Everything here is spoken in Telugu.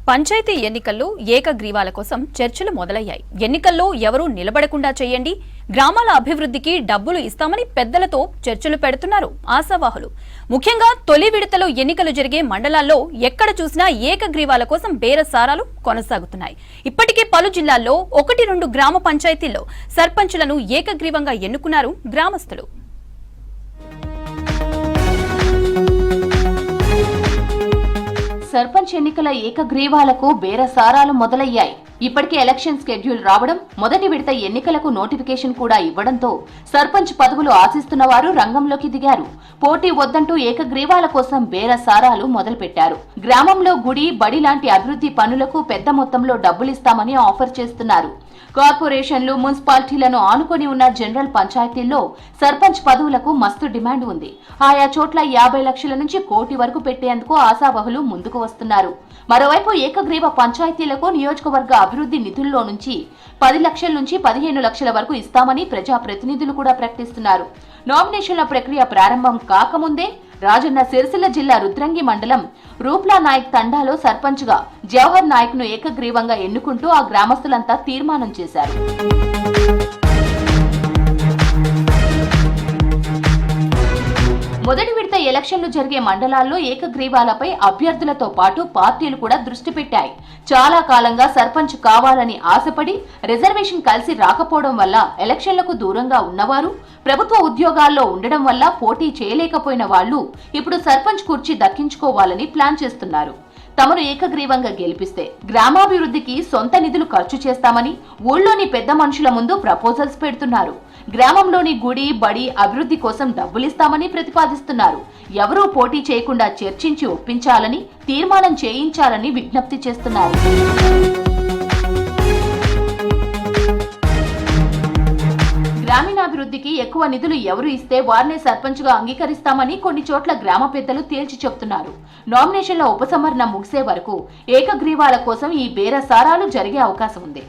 పంచాయతీ ఎన్నికల్లో ఏకగ్రీవాల కోసం చర్చలు మొదలయ్యాయి. ఎన్నికల్లో ఎవరూ నిలబడకుండా చేయండి, గ్రామాల అభివృద్ధికి డబ్బులు ఇస్తామని పెద్దలతో చర్చలు పెడుతున్నారు ఆశావాహులు. ముఖ్యంగా తొలి విడతలో ఎన్నికలు జరిగే మండలాల్లో ఎక్కడ చూసినా ఏకగ్రీవాల కోసం బేరసారాలు కొనసాగుతున్నాయి. ఇప్పటికే పలు జిల్లాల్లో 1-2 గ్రామ పంచాయతీల్లో సర్పంచులను ఏకగ్రీవంగా ఎన్నుకున్నారు గ్రామస్తులు. సర్పంచ్ ఎన్నికల ఏకగ్రీవాలకు బేరసారాలు మొదలయ్యాయి. ఇప్పటికే ఎలక్షన్ స్కెడ్యూల్ రావడం, మొదటి విడత ఎన్నికలకు నోటిఫికేషన్ కూడా ఇవ్వడంతో సర్పంచ్ పదవులు ఆశిస్తున్న వారు రంగంలోకి దిగారు. పోటీ వద్దంటూ ఏకగ్రీవాల కోసం బేరసారాలు మొదలుపెట్టారు. గ్రామంలో గుడి, బడి లాంటి అభివృద్ధి పనులకు పెద్ద మొత్తంలో డబ్బులిస్తామని ఆఫర్ చేస్తున్నారు. కార్పొరేషన్లు, మున్సిపాలిటీలను ఆనుకొని ఉన్న జనరల్ పంచాయతీల్లో సర్పంచ్ పదవులకు మస్తు డిమాండ్ ఉంది. ఆయా చోట్ల 50 లక్షల నుంచి కోటి వరకు పెట్టేందుకు ఆశావహులు ముందుకు వస్తున్నారు. మరోవైపు ఏకగ్రీవ పంచాయతీలకు నియోజకవర్గ అభివృద్ధి నిధుల్లో నుంచి 10 లక్షల నుంచి 15 లక్షల వరకు ఇస్తామని ప్రజాప్రతినిధులు కూడా ప్రకటిస్తున్నారు. నామినేషన్ల ప్రక్రియ ప్రారంభం కాకముందే రాజన్న సిరిసిల్ల జిల్లా రుద్రంగి మండలం రూప్లా నాయక్ తండాలో సర్పంచ్ గా జవహర్ నాయక్ ను ఏకగ్రీవంగా ఎన్నుకుంటూ ఆ గ్రామస్తులంతా తీర్మానం చేశారు. మొదటి విడత ఎలక్షన్లు జరిగే మండలాల్లో ఏకగ్రీవాలపై అభ్యర్థులతో పాటు పార్టీలు కూడా దృష్టి పెట్టాయి. చాలా కాలంగా సర్పంచ్ కావాలని ఆశపడి రిజర్వేషన్ కలిసి రాకపోవడం వల్ల ఎలక్షన్లకు దూరంగా ఉన్నవారు, ప్రభుత్వ ఉద్యోగాల్లో ఉండడం వల్ల పోటీ చేయలేకపోయిన వాళ్లు ఇప్పుడు సర్పంచ్ కుర్చీ దక్కించుకోవాలని ప్లాన్ చేస్తున్నారు. తమను ఏకగ్రీవంగా గెలిపిస్తే గ్రామాభివృద్ధికి సొంత నిధులు ఖర్చు చేస్తామని ఊళ్ళోని పెద్ద మనుషుల ముందు ప్రపోజల్స్ పెడుతున్నారు. గ్రామంలోని గుడి, బడి అభివృద్ధి కోసం డబ్బులిస్తామని ప్రతిపాదిస్తున్నారు. ఎవరూ పోటీ చేయకుండా చర్చించి ఒప్పించాలని, తీర్మానం చేయించాలని విజ్ఞప్తి చేస్తున్నారు. గ్రామీణాభివృద్ధికి ఎక్కువ నిధులు ఎవరు ఇస్తే వారినే సర్పంచ్ గా అంగీకరిస్తామని కొన్ని చోట్ల గ్రామ పెద్దలు తేల్చి చెప్తున్నారు. నామినేషన్ల ఉపసంహరణ ముగిసే వరకు ఏకగ్రీవాల కోసం ఈ బేరసారాలు జరిగే అవకాశం ఉంది.